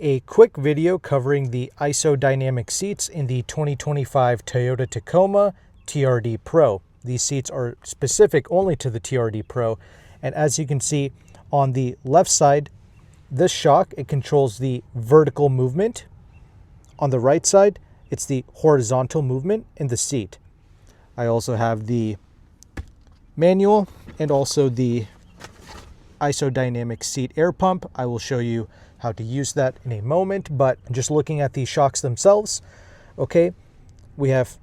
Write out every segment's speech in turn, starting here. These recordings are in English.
A quick video covering the IsoDynamic seats in the 2025 Toyota Tacoma TRD Pro. These seats are specific only to the TRD Pro, and as you can see on the left side, this shock, it controls the vertical movement. On the right side, it's the horizontal movement in the seat. I also have the manual and also the IsoDynamic seat air pump. I will show you how to use that in a moment, but just looking at the shocks themselves, okay, we have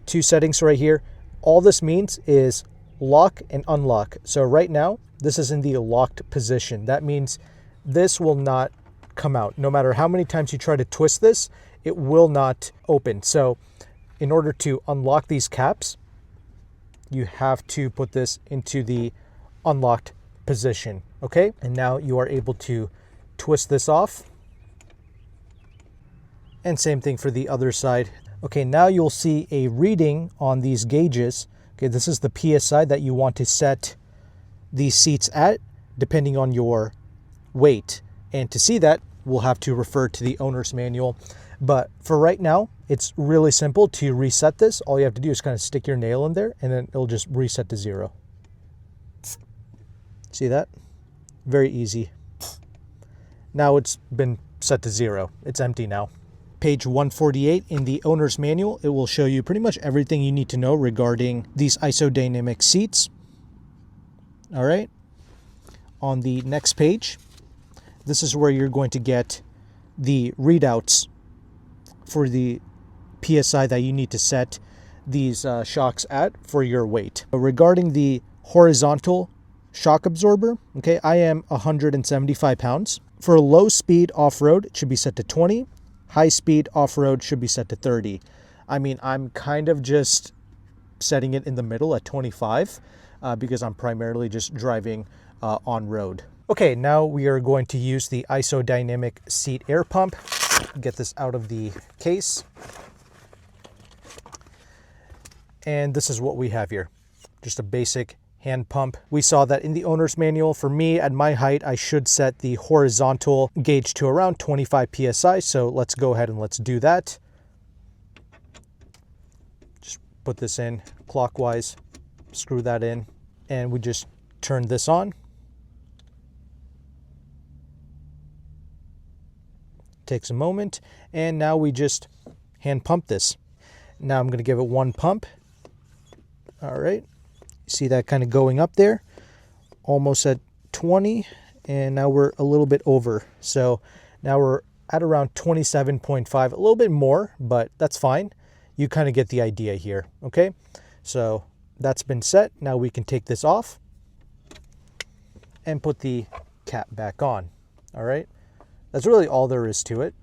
two settings right here. All this means is lock and unlock. So right now, this is in the locked position. That means this will not come out. No matter how many times you try to twist this, it will not open. So in order to unlock these caps, you have to put this into the unlocked position, okay? And now you are able to twist this off. And same thing for the other side. Okay, now you'll see a reading on these gauges. Okay, this is the PSI that you want to set these seats at, depending on your weight. And to see that, we'll have to refer to the owner's manual. But for right now, it's really simple to reset this. All you have to do is kind of stick your nail in there, and then it'll just reset to 0. See that? Very easy. Now it's been set to 0. It's empty now. Page 148 in the owner's manual, it will show you pretty much everything you need to know regarding these IsoDynamic seats. All right. On the next page, this is where you're going to get the readouts for the PSI that you need to set these shocks at for your weight. Regarding the horizontal shock absorber, okay, I am 175 pounds. For low speed off-road, it should be set to 20. High speed off-road should be set to 30. I mean, I'm kind of just setting it in the middle at 25 because I'm primarily just driving on road. Okay, now we are going to use the IsoDynamic seat air pump. Get this out of the case. And this is what we have here. Just a basic hand pump. We saw that in the owner's manual. For me, at my height, I should set the horizontal gauge to around 25 PSI. So let's go ahead and let's do that. Just put this in clockwise, screw that in, and we just turn this on. Takes a moment, and now we just hand pump this. Now I'm going to give it one pump. All right. See that kind of going up there, almost at 20, and now we're a little bit over. So now we're at around 27.5, a little bit more, but that's fine. You kind of get the idea here, okay? So that's been set. Now we can take this off and put the cap back on, all right? That's really all there is to it.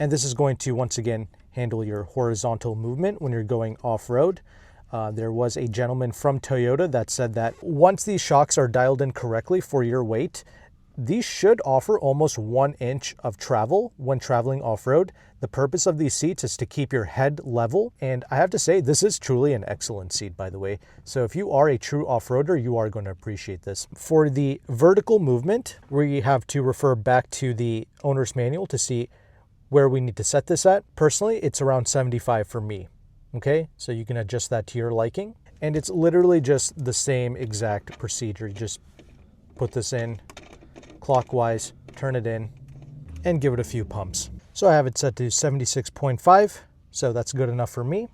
And this is going to, once again, handle your horizontal movement when you're going off-road. There was a gentleman from Toyota that said that once these shocks are dialed in correctly for your weight, these should offer almost 1 inch of travel when traveling off-road. The purpose of these seats is to keep your head level. And I have to say, this is truly an excellent seat, by the way. So if you are a true off-roader, you are going to appreciate this. For the vertical movement, we have to refer back to the owner's manual to see where we need to set this at. Personally, it's around 75 for me. Okay, so you can adjust that to your liking. And it's literally just the same exact procedure. You just put this in clockwise, turn it in, and give it a few pumps. So I have it set to 76.5, so that's good enough for me.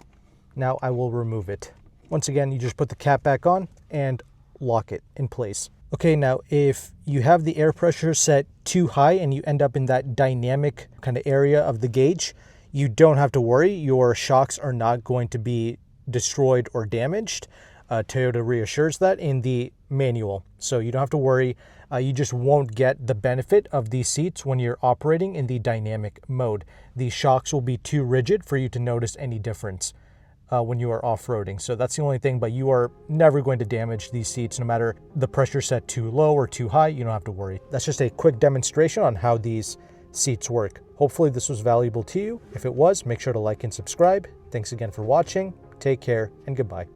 Now I will remove it. Once again, you just put the cap back on and lock it in place. Okay, now if you have the air pressure set too high and you end up in that dynamic kind of area of the gauge, you don't have to worry. Your shocks are not going to be destroyed or damaged. Toyota reassures that in the manual. So you don't have to worry. You just won't get the benefit of these seats when you're operating in the dynamic mode. These shocks will be too rigid for you to notice any difference when you are off-roading. So that's the only thing, but you are never going to damage these seats no matter the pressure set too low or too high. You don't have to worry. That's just a quick demonstration on how these seats work. Hopefully this was valuable to you. If it was, make sure to like and subscribe. Thanks again for watching. Take care and goodbye.